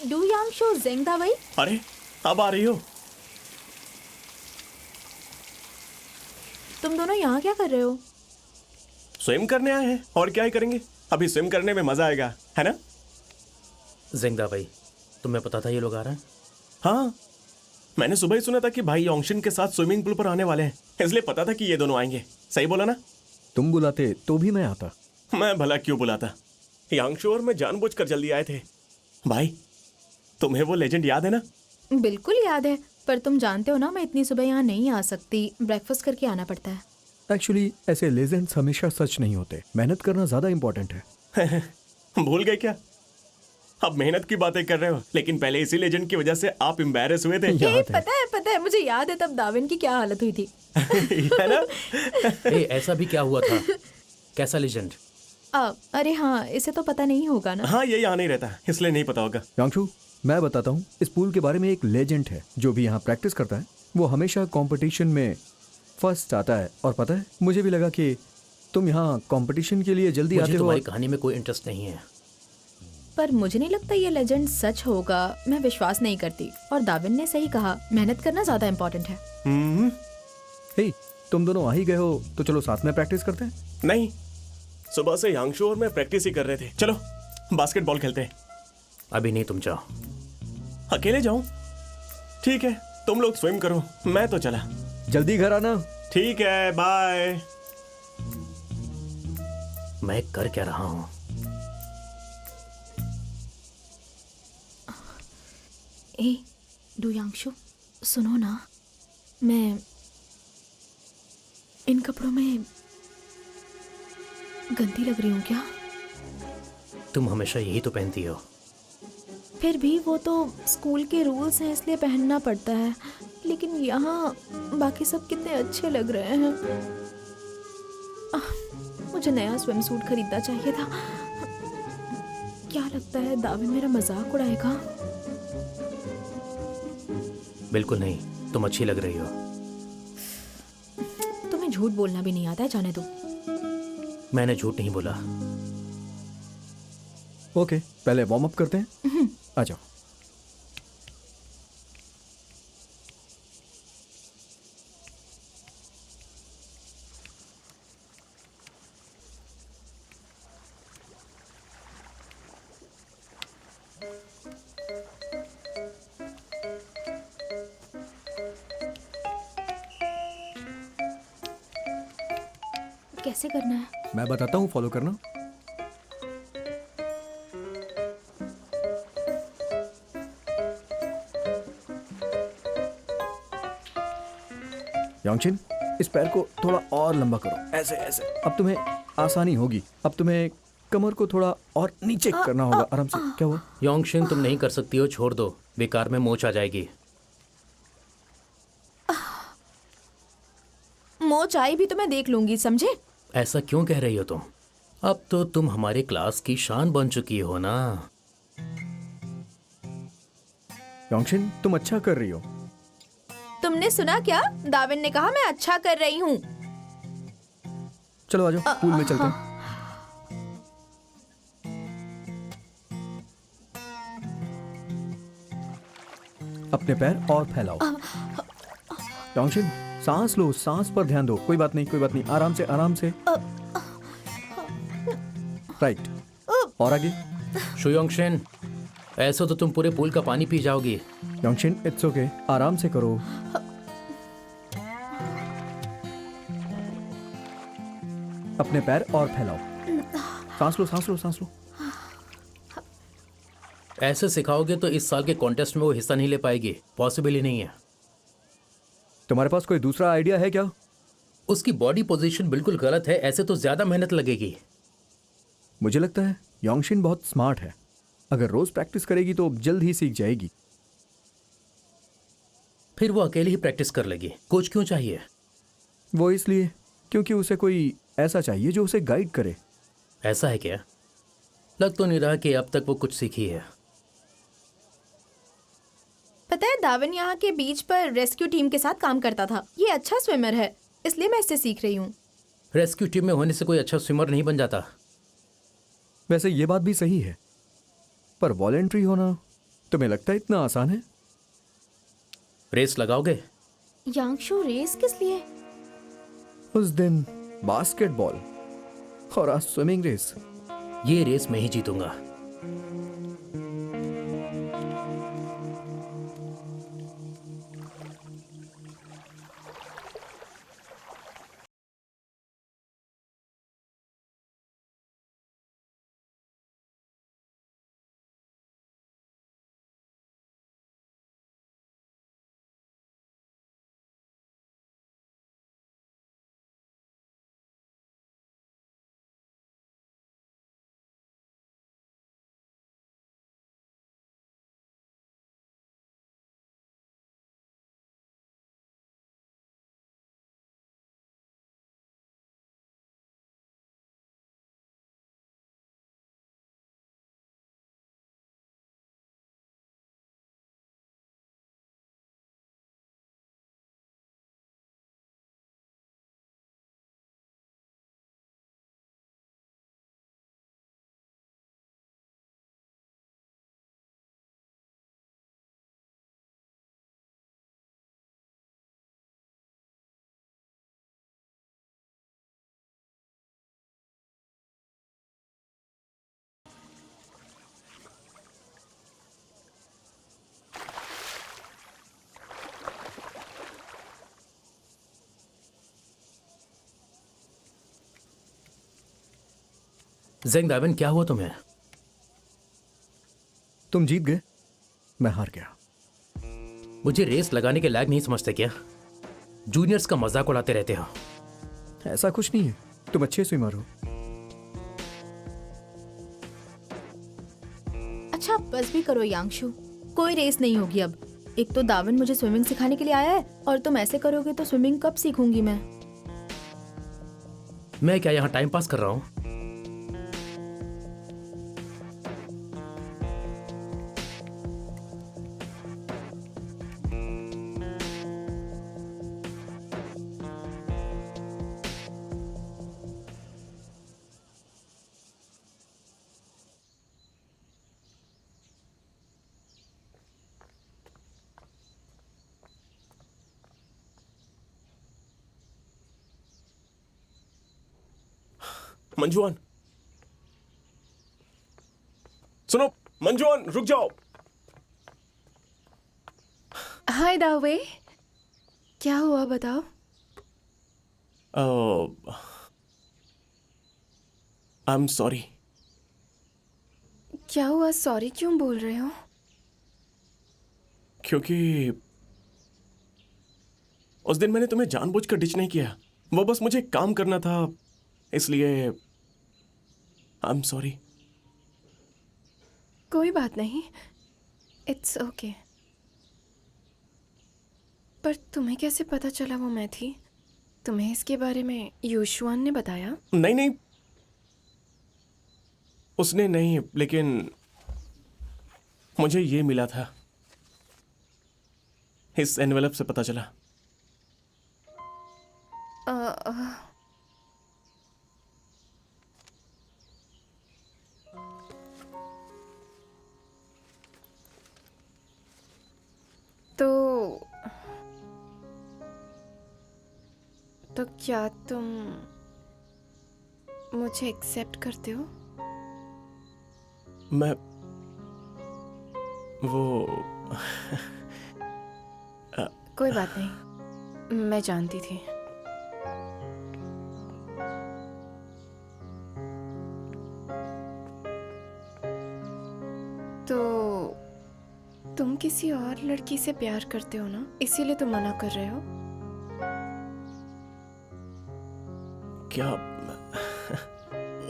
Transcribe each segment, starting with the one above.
Do यांगशो जेंगदा भाई। अरे अब आ रही हो? तुम दोनों यहाँ क्या कर रहे हो? स्विम करने आए हैं, और क्या ही करेंगे। अभी स्विम करने में मजा आएगा, है ना? जेंगदा भाई, तुम्हें पता था ये लोग आ रहे हैं? हाँ, मैंने सुबह ही सुना था कि भाई योंगशिन के साथ स्विमिंग पूल पर आने वाले हैं, इसलिए पता था कि ये दोनों आएंगे। सही बोला ना? तुम बुलाते तो भी मैं आता। मैं भला क्यों बुलाता? यांगशो और मैं जानबूझकर जल्दी आए थे। भाई, तुम्हें वो लेजेंड याद है ना? बिल्कुल याद है, पर तुम जानते हो ना मैं इतनी सुबह यहाँ नहीं आ सकती, ब्रेकफास्ट करके आना पड़ता है। एक्चुअली ऐसे लेजेंड्स हमेशा सच नहीं होते, मेहनत करना ज्यादा इंपॉर्टेंट है। भूल गए क्या? अब मेहनत की बातें कर रहे हो, लेकिन पहले इसी लेजेंड की वजह से आप एम्बैरेस हुए थे। पता है, मुझे याद है तब दाविन की क्या हालत हुई थी। है ना? ऐसा भी क्या हुआ था? कैसा लेजेंड? अरे हाँ, इसे तो पता नहीं होगा ना। हाँ, ये यहाँ नहीं रहता, इसलिए नहीं पता होगा। यांगशु, मैं बताता हूँ, इस पूल के बारे में एक लेजेंड है जो भी यहाँ प्रैक्टिस करता है। वो हमेशा कंपटीशन में फर्स्ट आता है। और पता है, मुझे भी लगा कि तुम यहाँ कंपटीशन के लिए जल्दी आते हो। तुम्हारी कहानी में कोई इंटरेस्ट नहीं है। पर मुझे नहीं लगता ये लेजेंड सच होगा, मैं विश्वास नहीं करती। और दाविन ने सही कहा, मेहनत करना ज्यादा इम्पोर्टेंट है। हे, तुम दोनों आ ही गए हो तो चलो साथ में प्रैक्टिस करते हैं। नहीं, सुबह से यांगशो और मैं प्रैक्टिस ही कर रहे थे। चलो बास्केटबॉल खेलते हैं। अभी नहीं, तुम जाओ। अकेले जाऊं? ठीक है, तुम लोग स्विम करो, मैं तो चला। जल्दी घर आना। ठीक है, बाय। मैं कर क्या रहा हूँ? ए, डू यांगशु, सुनो ना, मैं इन कपड़ों में गंदी लग रही हूँ क्या? तुम हमेशा यही तो पहनती हो। फिर भी वो तो स्कूल के रूल्स हैं, इसलिए पहनना पड़ता है। लेकिन यहाँ बाकी सब कितने अच्छे लग रहे हैं। मुझे नया स्विम सूट खरीदना चाहिए था। क्या लगता है दाविन मेरा मजाक उड़ाएगा? बिल्कुल नहीं, तुम अच्छी लग रही हो। तुम्हें झूठ बोलना भी नहीं आता है, जाने दो। मैंने झूठ नहीं बोला। ओके, पहले वार्म अप करते हैं। आ जाओ। कैसे करना है? मैं बताता हूँ, फॉलो करना। यांगशिन, इस पैर को थोड़ा और लंबा करो, ऐसे ऐसे। अब तुम्हें आसानी होगी। अब तुम्हें कमर को थोड़ा और नीचे करना होगा, आराम से। क्या हुआ? योंगशिन, तुम नहीं कर सकती हो, छोड़ दो। बेकार में मोच आ जाएगी। मोच आई भी तो मैं देख लूंगी, समझे? ऐसा क्यों कह रही हो तुम? अब तो तुम हमारे क्लास की शान बन चुकी हो ना। यांगशिन, तुम अच्छा कर रही हो। तुमने सुना क्या? दाविन ने कहा मैं अच्छा कर रही हूँ। चलो आ जाओ, पूल में चलते हैं। अपने पैर और फैलाओ। यांगशिन, सांस लो, सांस पर ध्यान दो। कोई बात नहीं, कोई बात नहीं, आराम से, आराम से। राइट, और आगे। शुयोंगशिन, ऐसा तो तुम पूरे पूल का पानी पी जाओगी। यांगशिन, इट्स ओके, आराम से करो। अपने पैर और फैलाओ। सांस लो, सांस लो, सांस लो। ऐसे सिखाओगे तो इस साल के कॉन्टेस्ट में वो हिस्सा नहीं ले पाएगी। पॉसिबल ही नहीं है। तुम्हारे पास कोई दूसरा आइडिया है क्या? उसकी बॉडी पोजीशन बिल्कुल गलत है, ऐसे तो ज्यादा मेहनत लगेगी। मुझे लगता है यांगशिन बहुत स्मार्ट है। अगर रोज प्रैक्टिस करेगी तो जल्द ही सीख जाएगी। फिर वो अकेले ही प्रैक्टिस कर लेगी। कोच क्यों चाहिए? वो इसलिए क्योंकि उसे कोई ऐसा चाहिए जो उसे गाइड करे। ऐसा है क्या? लग तो नहीं रहा कि अब तक वो कुछ सीखी है। पता है, दाविन यहाँ के बीच पर रेस्क्यू टीम के साथ काम करता था। ये अच्छा स्विमर है, इसलिए मैं इससे सीख रही हूँ। रेस्क्यू टीम में होने से कोई अच्छा स्विमर नहीं बन जाता। वैसे ये बात भी सही है, पर वॉलेंट्री होना तुम्हें लगता है इतना आसान है? रेस लगाओगे? यांशु रेस किस लिए? उस दिन बास्केटबॉल और आज स्विमिंग रेस। ये रेस मैं ही जीतूंगा। ज़ेंग दाविन, क्या हुआ तुम्हें? तुम जीत गए, मैं हार गया। मुझे रेस लगाने के लायक नहीं समझते क्या? जूनियर्स का मजाक उड़ाते रहते हो। ऐसा कुछ नहीं है, तुम अच्छे स्विमर हो। अच्छा बस भी करो यांशु, कोई रेस नहीं होगी अब। एक तो दाविन मुझे स्विमिंग सिखाने के लिए आया है और तुम ऐसे करोगे तो स्विमिंग कब सीखूंगी मैं? मैं क्या यहाँ टाइम पास कर रहा हूँ? मंजुआन, सुनो, मंजुआन रुक जाओ। हाय दावे, क्या हुआ बताओ। I am sorry. क्या हुआ, सॉरी क्यों बोल रहे हो? क्योंकि उस दिन मैंने तुम्हें जानबूझकर डिच नहीं किया, वो बस मुझे काम करना था, इसलिए आई एम सॉरी। कोई बात नहीं, इट्स ओके। पर तुम्हें कैसे पता चला वो मैं थी? तुम्हें इसके बारे में यूशुआन ने बताया? नहीं नहीं, उसने नहीं, लेकिन मुझे ये मिला था, इस एनवेलप से पता चला। तो क्या तुम मुझे एक्सेप्ट करते हो? मैं वो कोई बात नहीं, मैं जानती थी। तो तुम किसी और लड़की से प्यार करते हो ना, इसीलिए तुम मना कर रहे हो? क्या?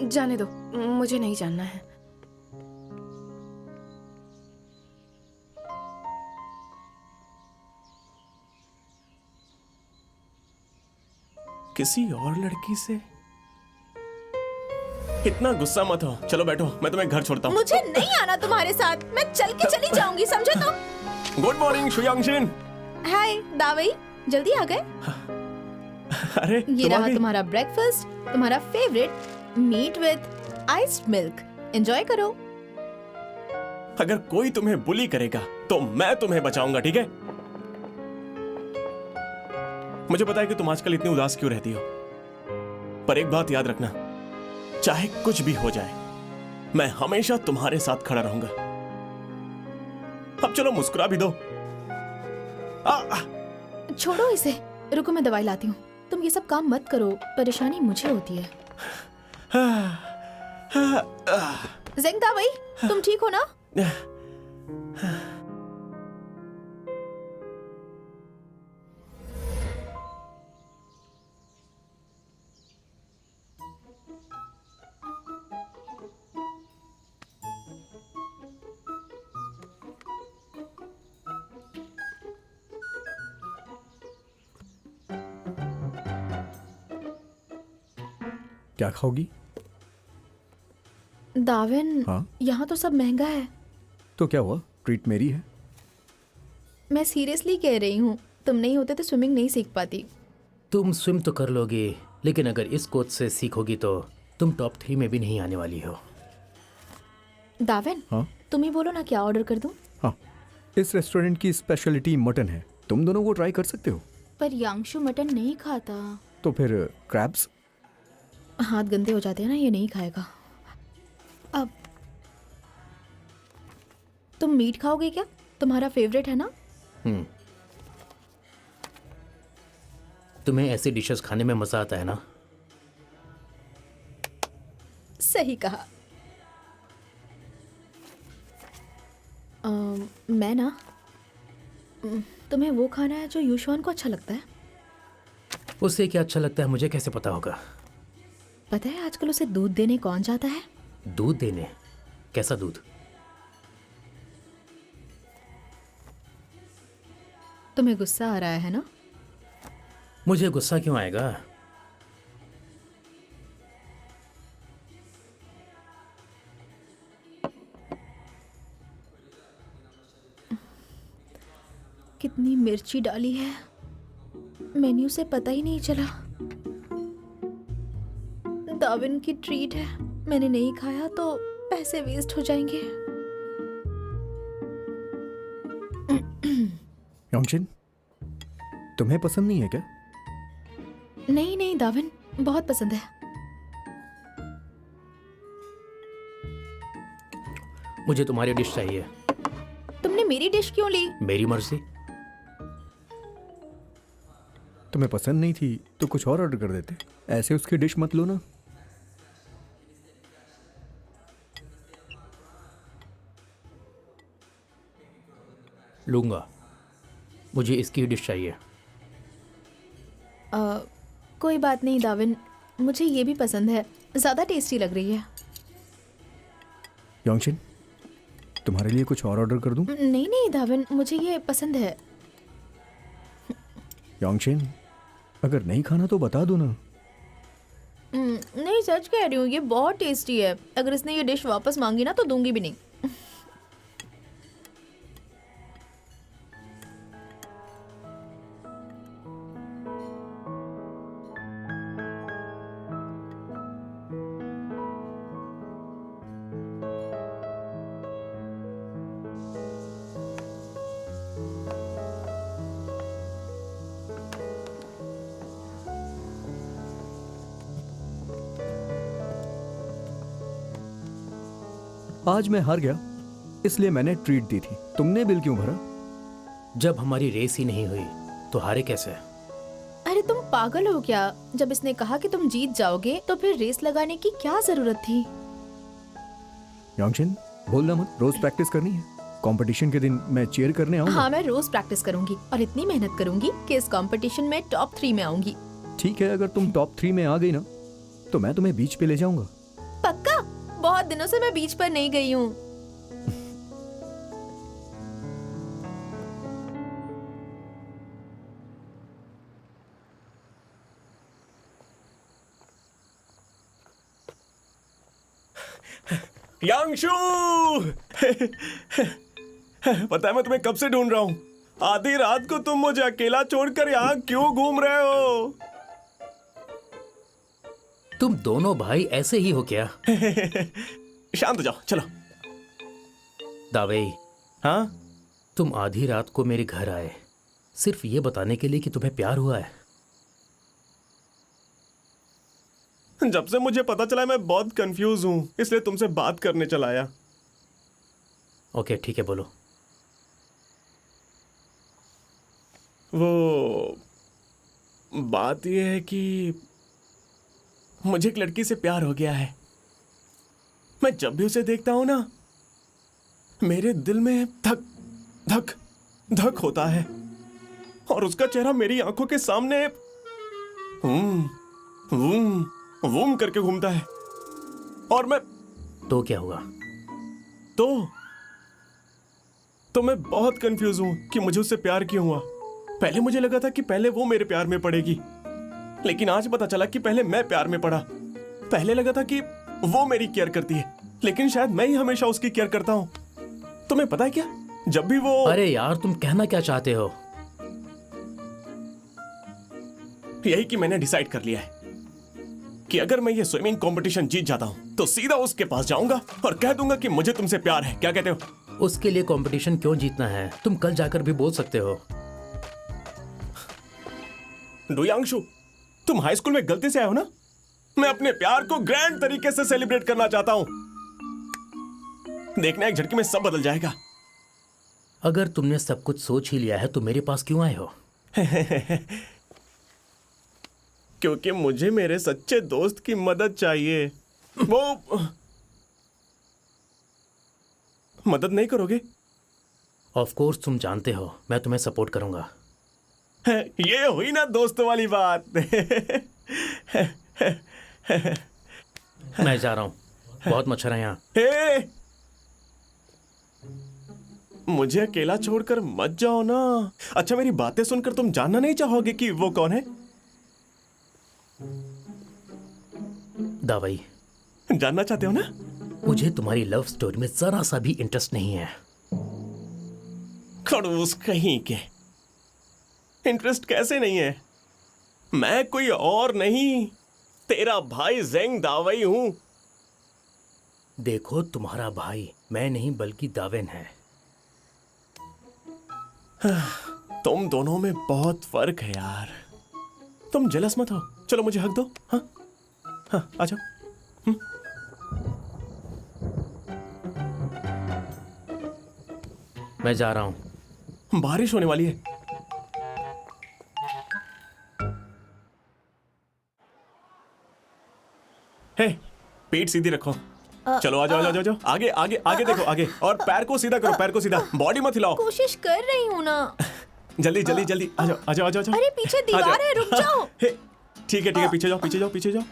जाने दो, मुझे नहीं जानना है। किसी और लड़की से? इतना गुस्सा मत हो, चलो बैठो, मैं तुम्हें घर छोड़ता हूँ। मुझे नहीं आना तुम्हारे साथ, मैं चल के चली जाऊंगी, समझे तो? Good morning शुयांगशिन। हाय दावई, जल्दी आ गए? अरे ये तुम आ रहा गई? तुम्हारा ब्रेकफास्ट, तुम्हारा favourite meat with iced milk. Enjoy करो। अगर कोई तुम्हें बुली करेगा तो मैं तुम्हें बचाऊंगा, ठीक है? मुझे पता है कि तुम आजकल इतनी उदास क्यों रहती हो, पर एक बात याद रखना, चाहे कुछ भी हो जाए, मैं हमेशा तुम्हारे साथ खड़ा रहूंगा। अब चलो मुस्कुरा भी दो। छोड़ो इसे, रुको मैं दवाई लाती हूँ। तुम ये सब काम मत करो, परेशानी मुझे होती है। ज़ेंगदा भाई, तुम ठीक हो ना? क्या खाओगी? दाविन, हाँ? यहाँ तो सब महंगा है। तो क्या हुआ, ट्रीट मेरी है। मैं सीरियसली कह रही हूँ, तुम नहीं होते तो स्विमिंग नहीं सीख पाती। तुम स्विम तो कर लोगी, लेकिन अगर इस कोच से सीखोगी तो तुम टॉप 3 में भी नहीं आने वाली हो। दाविन, हाँ? तुम ही बोलो ना क्या ऑर्डर कर दूँ? हाँ, इस रेस्टोरेंट की स्पेशलिटी मटन है, तुम दोनों वो ट्राई कर सकते हो। पर यांशु मटन नहीं खाता। तो फिर क्रैब्स। हाथ गंदे हो जाते हैं ना, ये नहीं खाएगा। अब तुम मीट खाओगे क्या? तुम्हारा फेवरेट है ना? तुम्हें ऐसी डिशेस खाने में मजा आता है ना? सही कहा। मैं ना, तुम्हें वो खाना है जो युशवान को अच्छा लगता है। उससे क्या अच्छा लगता है मुझे कैसे पता होगा? पता है आजकल उसे दूध देने कौन जाता है? दूध देने? कैसा दूध? तुम्हें गुस्सा आ रहा है ना? मुझे गुस्सा क्यों आएगा? कितनी मिर्ची डाली है, मेन्यू से पता ही नहीं चला। दाविन की ट्रीट है, मैंने नहीं खाया तो पैसे वेस्ट हो जाएंगे। योंगशिन, तुम्हें पसंद नहीं है क्या? नहीं नहीं दाविन, बहुत पसंद है। मुझे तुम्हारी डिश चाहिए। तुमने मेरी डिश क्यों ली? मेरी मर्जी। तुम्हें पसंद नहीं थी तो कुछ और ऑर्डर कर देते, ऐसे उसकी डिश मत लो ना। लूंगा, मुझे इसकी डिश चाहिए। कोई बात नहीं दाविन, मुझे ये भी पसंद है, ज़्यादा टेस्टी लग रही है। योंगशिन, तुम्हारे लिए कुछ और ऑर्डर कर दूं? नहीं नहीं दाविन, मुझे ये पसंद है। योंगशिन, अगर नहीं खाना तो बता दो ना। नहीं सच कह रही हूँ, ये बहुत टेस्टी है। अगर इसने ये डिश वापस मांगी ना तो दूंगी भी नहीं। आज मैं हार गया, इसलिए मैंने ट्रीट दी थी। तुमने बिल क्यों भरा? जब हमारी रेस ही नहीं हुई तो हारे कैसे? अरे तुम पागल हो क्या? जब इसने कहा कि तुम जीत जाओगे तो फिर रेस लगाने की क्या जरूरत थी? योंगशिन, बोलना मत, रोज प्रैक्टिस करनी है। कंपटीशन के दिन मैं चीयर करने आऊंगा। हाँ, मैं रोज प्रैक्टिस करूंगी और इतनी मेहनत करूंगी कि इस कंपटीशन में टॉप 3 में आऊंगी। ठीक है, अगर तुम टॉप 3 में आ गई ना तो मैं तुम्हें बीच पे ले जाऊंगा। पक्का? बहुत दिनों से मैं बीच पर नहीं गई हूँ। यांशु! पता है मैं तुम्हें कब से ढूंढ रहा हूँ। आधी रात को तुम मुझे अकेला छोड़कर यहाँ क्यों घूम रहे हो? तुम दोनों भाई ऐसे ही हो क्या? शांत हो जाओ, चलो। दावेई, हाँ, तुम आधी रात को मेरे घर आए सिर्फ ये बताने के लिए कि तुम्हें प्यार हुआ है। जब से मुझे पता चला मैं बहुत कंफ्यूज हूँ, इसलिए तुमसे बात करने चला आया। ओके ठीक है, बोलो। वो बात यह है कि मुझे एक लड़की से प्यार हो गया है। मैं जब भी उसे देखता हूं ना, मेरे दिल में धक धक धक होता है और उसका चेहरा मेरी आंखों के सामने वूम वूम वूम करके घूमता है। और मैं तो क्या हुआ? तो मैं बहुत कंफ्यूज हूं कि मुझे उससे प्यार क्यों हुआ। पहले मुझे लगा था कि पहले वो मेरे प्यार में पड़ेगी, लेकिन आज पता चला कि पहले मैं प्यार में पड़ा। पहले लगा था कि वो मेरी केयर करती है, लेकिन शायद मैं ही हमेशा उसकी केयर करता हूं। तुम्हें पता है क्या, जब भी वो अरे यार, तुम कहना क्या चाहते हो? यही कि मैंने डिसाइड कर लिया है कि अगर मैं ये स्विमिंग कंपटीशन जीत जाता हूं तो सीधा उसके पास जाऊंगा और कह दूंगा कि मुझे तुमसे प्यार है। क्या कहते हो? उसके लिए कंपटीशन क्यों जीतना है? तुम कल जाकर भी बोल सकते हो। डुयांशु, तुम हाई स्कूल में गलती से आए हो ना। मैं अपने प्यार को ग्रैंड तरीके से सेलिब्रेट करना चाहता हूं। देखना, एक झटके में सब बदल जाएगा। अगर तुमने सब कुछ सोच ही लिया है तो मेरे पास क्यों आए हो? क्योंकि मुझे मेरे सच्चे दोस्त की मदद चाहिए। वो मदद नहीं करोगे? ऑफ कोर्स, तुम जानते हो मैं तुम्हें सपोर्ट करूंगा। ये हुई ना दोस्तों वाली बात। मैं जा रहा हूं, बहुत मच्छर है यहाँ। हे, मुझे अकेला छोड़कर मत जाओ ना। अच्छा, मेरी बातें सुनकर तुम जानना नहीं चाहोगे कि वो कौन है? दावई, जानना चाहते हो ना? मुझे तुम्हारी लव स्टोरी में जरा सा भी इंटरेस्ट नहीं है। खड़ूस कहीं के। इंटरेस्ट कैसे नहीं है? मैं कोई और नहीं, तेरा भाई जेंग दावई हूं। देखो, तुम्हारा भाई मैं नहीं बल्कि दावेन है। तुम दोनों में बहुत फर्क है यार। तुम जेलस मत हो। चलो मुझे हक दो। हाँ हाँ, आ जाओ। मैं जा रहा हूं। बारिश होने वाली है। हे, पीठ सीधी रखो। चलो आ जाओ, आ जाओ, आ जाओ। आगे आगे आगे देखो, आगे। और पैर को सीधा करो, पैर को सीधा। बॉडी मत हिलाओ। कोशिश कर रही हूँ ना। जल्दी जल्दी जल्दी आ जाओ, आ जाओ, आ जाओ, आ जाओ। अरे पीछे आ जाओ। दीवार है, रुक जाओ। हे, ठीक है ठीक है, पीछे जाओ, पीछे जाओ, पीछे जाओ।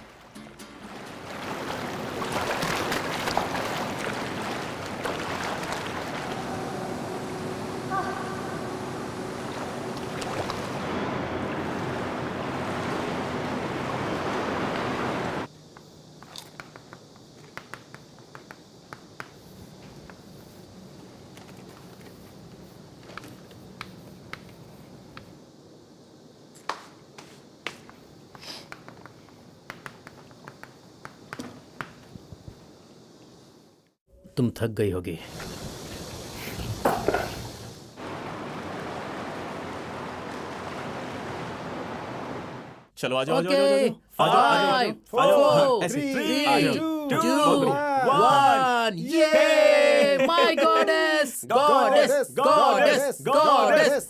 तुम थक गई होगी। चलो आ जाओ, आ जाओ, आ Okay, जाओ, आ जाओ, आ जाओ, आ जाओ, आ जाओ। हाँ, ऐसे। आ जाओ। बहुत बढ़िया। 1 ये my goddess goddess goddess goddess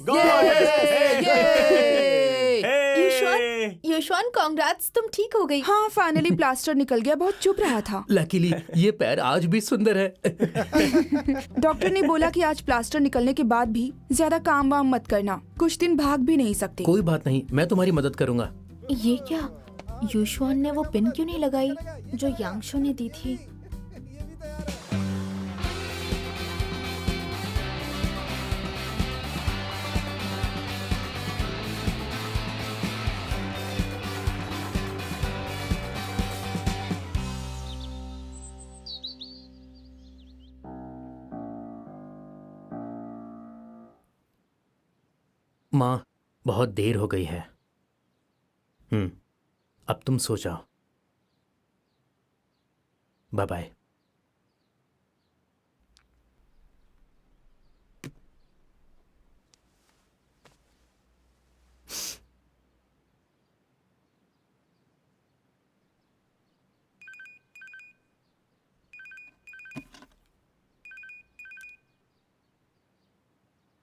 युशवान, कांग्रेट्स, तुम ठीक हो गई। हाँ, फाइनली प्लास्टर निकल गया। बहुत चुभ रहा था। लकीली ये पैर आज भी सुंदर है। डॉक्टर ने बोला कि आज प्लास्टर निकलने के बाद भी ज्यादा काम वाम मत करना, कुछ दिन भाग भी नहीं सकते। कोई बात नहीं, मैं तुम्हारी मदद करूंगा। ये क्या, युशवान ने वो पिन क्यों नहीं लगाई जो यांगशो ने दी थी? माँ, बहुत देर हो गई है। अब तुम सो जाओ। Bye bye.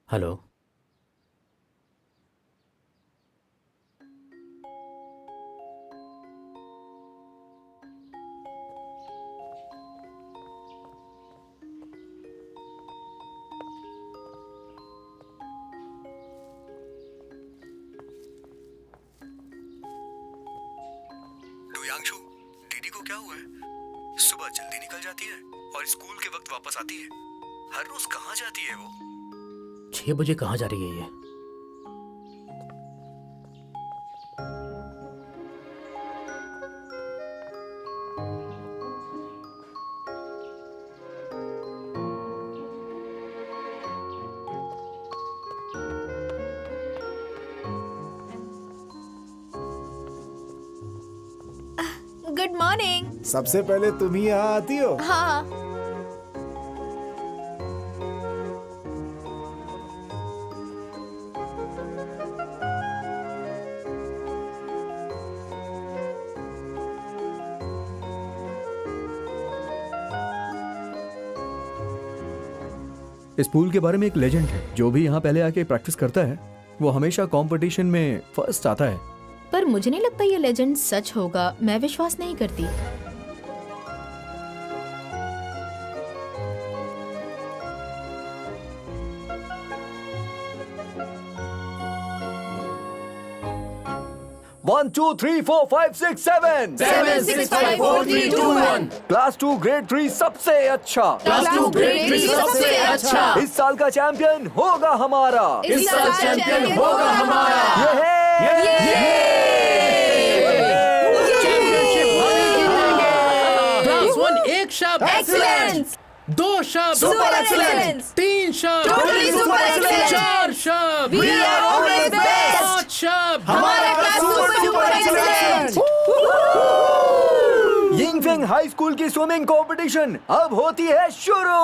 हेलो। डुयांशु, दीदी को क्या हुआ है? सुबह जल्दी निकल जाती है और स्कूल के वक्त वापस आती है। हर रोज कहाँ जाती है वो? 6 बजे कहाँ जा रही है ये? Good morning. सबसे पहले तुम ही यहाँ आती हो? हाँ। स्कूल के बारे में एक लेजेंड है, जो भी यहाँ पहले आके प्रैक्टिस करता है वो हमेशा कंपटीशन में फर्स्ट आता है। पर मुझे नहीं लगता ये लेजेंड सच होगा, मैं विश्वास नहीं करती। One two three four five six seven 7, 6, 5, 4, 3, 2, 1। Class 2 grade 3 सबसे अच्छा। क्लास 2 ग्रेड 3 सबसे अच्छा। इस साल का चैंपियन होगा हमारा। इस साल चैंपियन होगा हमारा। क्लास 1 एक शब्द, एक्सीलेंस। 2 शब्द, सुपर एक्सीलेंस। 3 शब्द, Totally super excellent। 4 शब्द, We are always best। 5 शब्द। हमारा class super excellent. Yingfeng high school की स्विमिंग कंपटीशन अब होती है शुरू।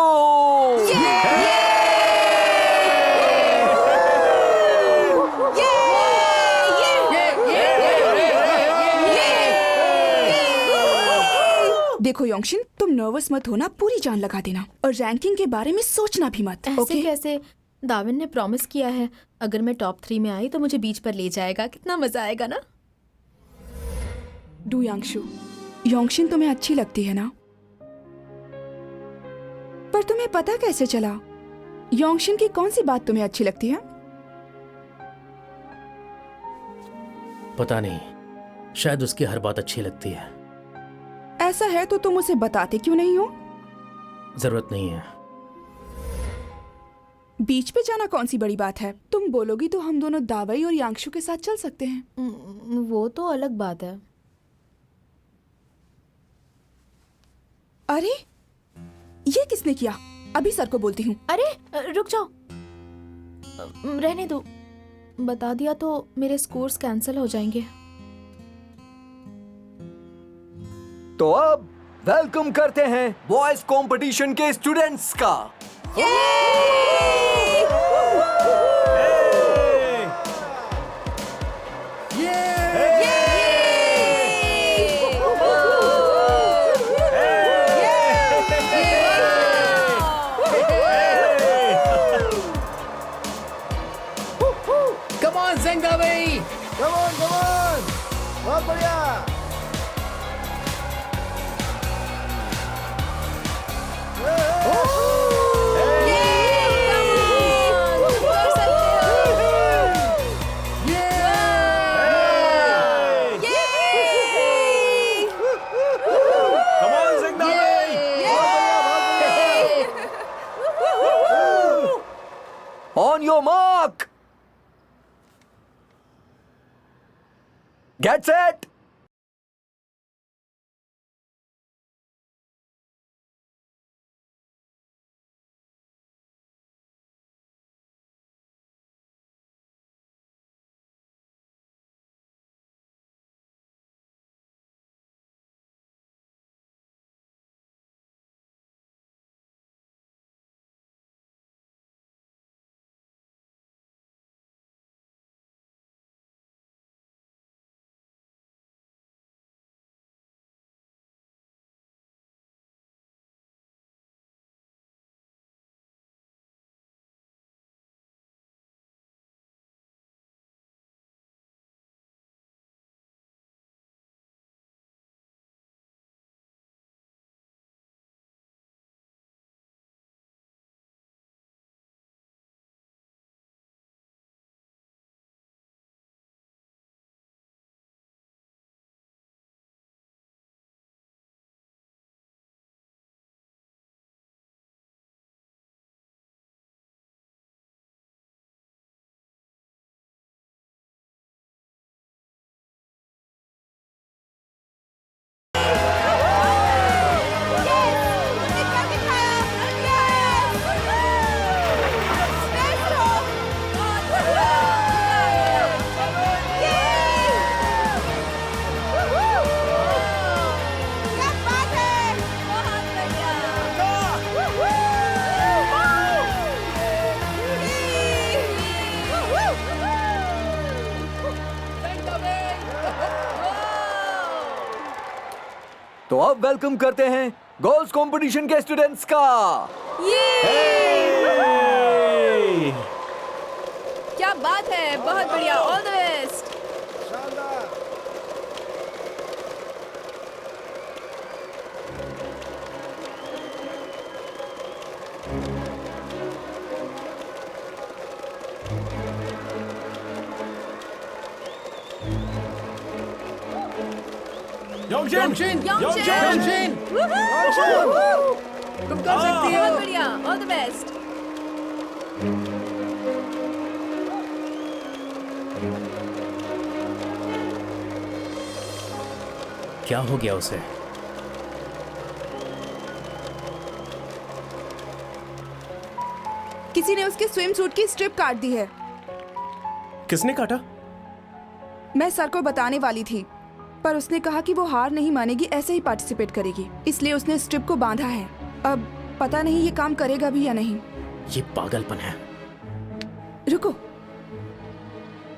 देखो योंगशिन, तुम नर्वस मत होना, पूरी जान लगा देना और रैंकिंग के बारे में सोचना भी मत। ऐसे ओके? कैसे? दाविन ने प्रॉमिस किया है अगर मैं टॉप 3 में आई तो मुझे बीच पर ले जाएगा। कितना मजा आएगा ना। डुयांशु, योंगशिन तुम्हें अच्छी लगती है ना? पर तुम्हें पता कैसे चला योंगशिन की कौन सी बात तुम्हें अच्छी लगती है? पता नहीं, शायद उसकी हर बात अच्छी लगती है। ऐसा है तो तुम उसे बताते क्यों नहीं हो? जरूरत नहीं है। बीच पे जाना कौन सी बड़ी बात है? तुम बोलोगी तो हम दोनों दावई और यांगशु के साथ चल सकते हैं। वो तो अलग बात है। अरे ये किसने किया? अभी सर को बोलती हूँ। अरे रुक जाओ, रहने दो। बता दिया तो मेरे स्कोर्स कैंसिल हो जाएंगे। तो अब वेलकम करते हैं बॉयज कंपटीशन के स्टूडेंट्स का। Come on, Zengdawi! Come on, बहुत बढ़िया। Come on, Zengdawi! On your mark. Get set. अब वेलकम करते हैं गर्ल्स कंपटीशन के स्टूडेंट्स का। क्या बात है, बहुत बढ़िया, ऑल द बेस्ट। शानदार। योंगशिन योंगशिन, तुम कर सकती बहुत बढ़िया, ऑल द बेस्ट। क्या हो गया उसे? किसी ने उसके स्विम सूट की स्ट्रिप काट दी है। किसने काटा? मैं सर को बताने वाली थी, पर उसने कहा कि वो हार नहीं मानेगी, ऐसे ही पार्टिसिपेट करेगी, इसलिए उसने स्ट्रिप को बांधा है। अब पता नहीं ये काम करेगा भी या नहीं। ये पागलपन है। रुको,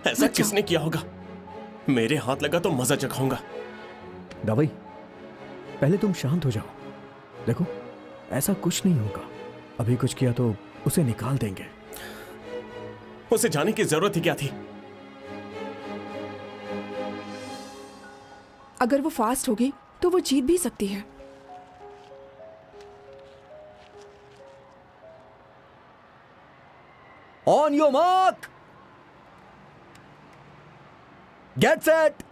ऐसा किसने किया होगा? मेरे हाथ लगा तो मजा चखाऊंगा। दावई, पहले तुम शांत हो जाओ। देखो, ऐसा कुछ नहीं होगा। अभी कुछ किया तो उसे निकाल देंगे। उसे जाने की जरूरत ही क्या थी? अगर वो फास्ट होगी तो वो जीत भी सकती है। On your mark, get set.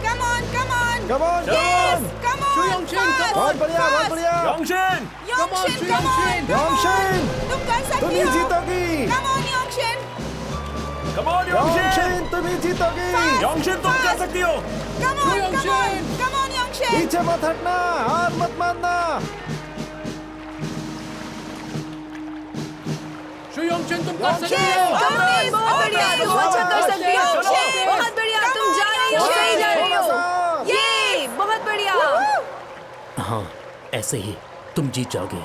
Come on, come on, come on, come on, बहुत बढ़िया, बहुत बढ़िया। योंगशिन योंगशिन, कम ऑन, योंगशिन, तुम कर तुम सकती ही हो। जीतोगी। कम ऑन योंगशिन, कम ऑन योंगशिन योंगशिन, तुम ही जीतोगी। योंगशिन तुम कर सकती हो। Come on, come on, come on Yongshin. पीछे मत हटना, हार मत मानना। योंगशिन तुम कर बहुत बढ़िया, तुम अच्छा कर सकती हो। बहुत बढ़िया, तुम जा रही हो, सही जा रही हो। ये बहुत बढ़िया। हाँ, ऐसे ही तुम जीत जाओगे।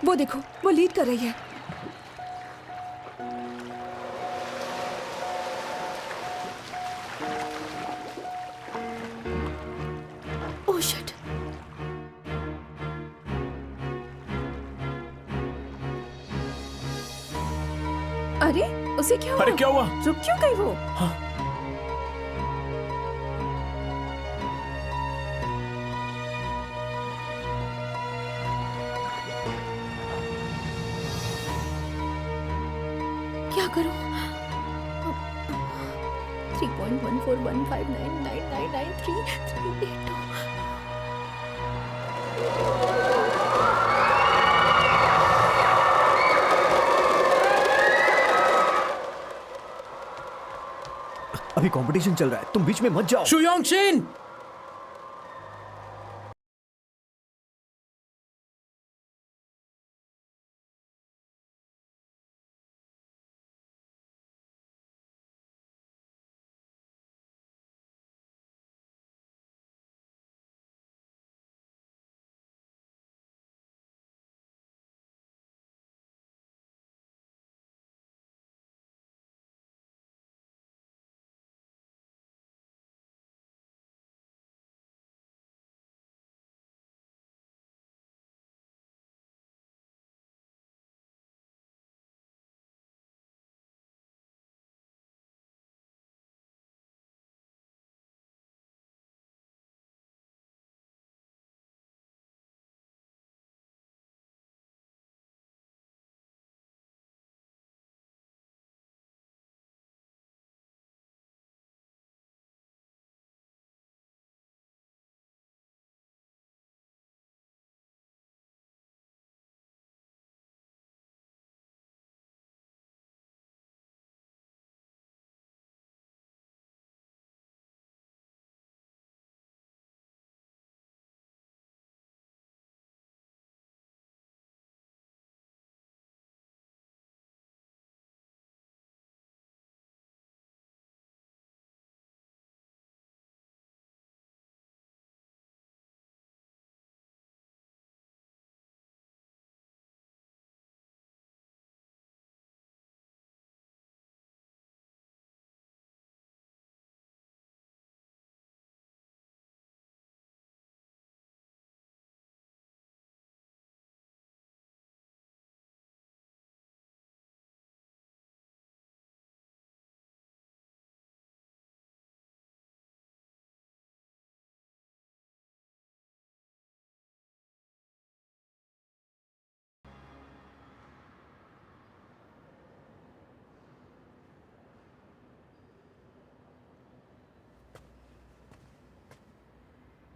वो देखो, वो लीड कर रही है। Oh shit. अरे उसे क्या हुआ? अरे क्या हुआ? रुक क्यों गई वो? क्या करूं? 3.1415999933 अभी कंपटीशन चल रहा है, तुम बीच में मत जाओ। योंगशिन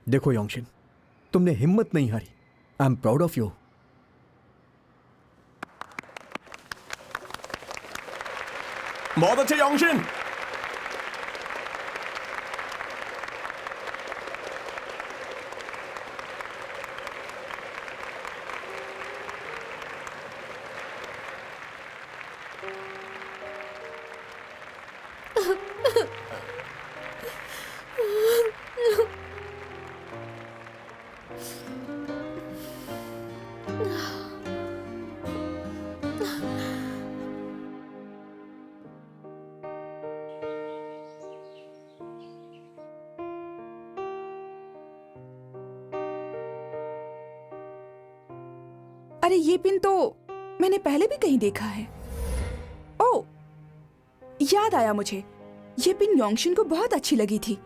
देखो योंगशिन, तुमने हिम्मत नहीं हारी। I am proud of you. बहुत अच्छे योंगशिन। अरे ये पिन तो मैंने पहले भी कहीं देखा है। ओ, याद आया मुझे, ये पिन योंगशिन को बहुत अच्छी लगी थी।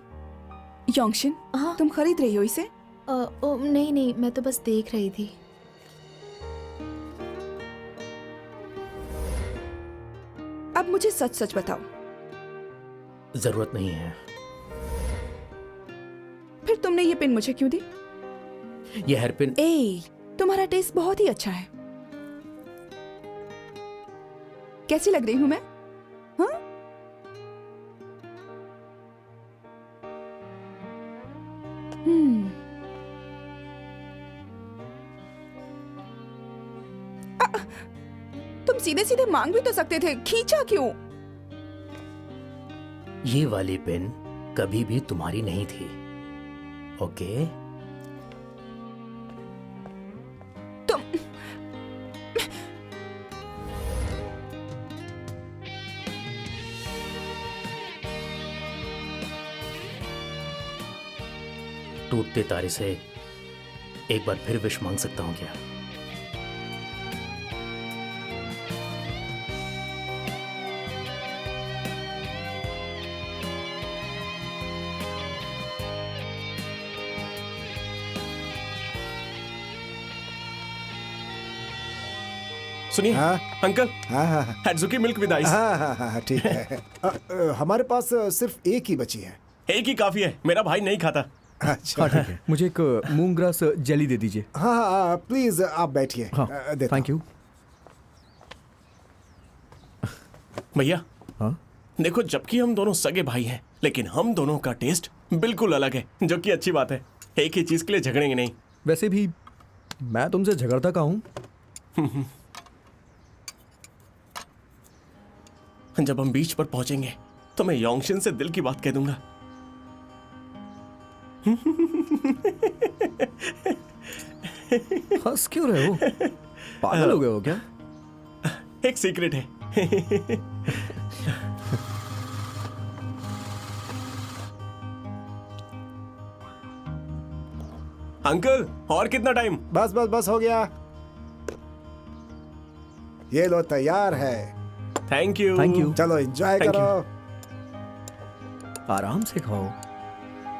योंगशिन, हाँ? तुम खरीद रही हो इसे? नहीं नहीं, मैं तो बस देख रही थी। अब मुझे सच सच बताओ, जरूरत नहीं है। फिर तुमने ये पिन मुझे क्यों दी? ये हेयरपिन ए, तुम्हारा टेस्ट बहुत ही अच्छा है। कैसी लग रही हूं मैं? हाँ? तुम सीधे सीधे मांग भी तो सकते थे, खींचा क्यों? ये वाली पेन कभी भी तुम्हारी नहीं थी, ओके? तुम टूटते तारे से एक बार फिर विश मांग सकता हूं क्या? सुनिए हाँ? अंकल, हाँ हाँ हाँ हैट्सुकी मिल्क विद आइस। हाँ हाँ हाँ ठीक है। हमारे पास सिर्फ एक ही बची है। एक ही काफी है, मेरा भाई नहीं खाता। अच्छा हाँ ठीक है, मुझे एक मूंग ग्रास जेली दे दीजिए। हाँ हाँ प्लीज आप बैठिए। हाँ देता थैंक यू। भैया हाँ देखो, जबकि हम दोनों सगे भाई हैं, लेकिन हम दोनों का टेस्ट बिल्कुल अलग है, जो कि अच्छी बात है। एक ही चीज के लिए झगड़ेंगे नहीं। वैसे भी मैं तुमसे झगड़ता का हूँ। जब हम बीच पर पहुंचेंगे तो मैं योंगशिन से दिल की बात कह दूंगा। हंस क्यों रहे हो? पागल हो गए हो क्या? एक सीक्रेट है। अंकल, और कितना टाइम? बस बस बस हो गया। ये लो तैयार है। Thank you. Thank you. चलो एंजॉय Thank करो। आराम से खाओ।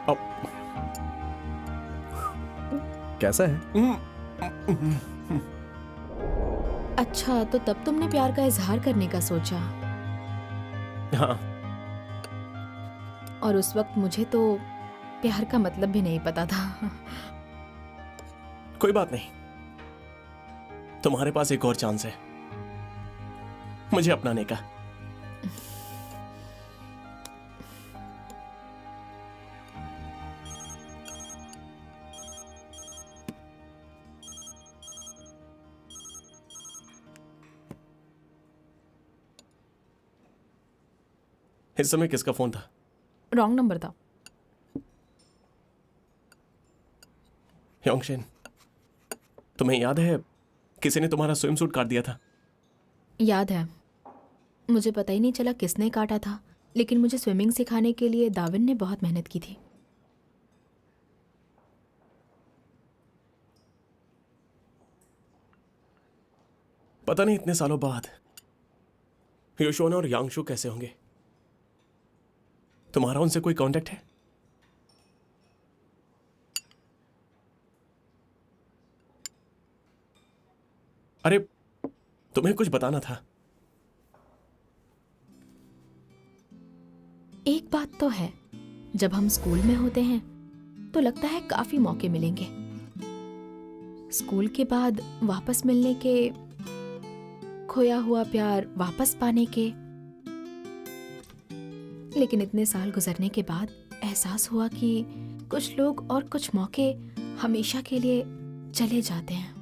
अब कैसा है? अच्छा, तो तब तुमने प्यार का इजहार करने का सोचा, हाँ, और उस वक्त मुझे तो प्यार का मतलब भी नहीं पता था। कोई बात नहीं, तुम्हारे पास एक और चांस है मुझे अपनाने का। इस समय किसका फोन था? रॉन्ग नंबर था। योंगशिन, तुम्हें याद है किसी ने तुम्हारा स्विम सूट काट दिया था? याद है, मुझे पता ही नहीं चला किसने काटा था, लेकिन मुझे स्विमिंग सिखाने के लिए दाविन ने बहुत मेहनत की थी। पता नहीं इतने सालों बाद योशोना और यांगशु कैसे होंगे। तुम्हारा उनसे कोई कांटेक्ट है? अरे, तुम्हें कुछ बताना था। एक बात तो है, जब हम स्कूल में होते हैं तो लगता है काफी मौके मिलेंगे स्कूल के बाद वापस मिलने के, खोया हुआ प्यार वापस पाने के। लेकिन इतने साल गुजरने के बाद एहसास हुआ कि कुछ लोग और कुछ मौके हमेशा के लिए चले जाते हैं।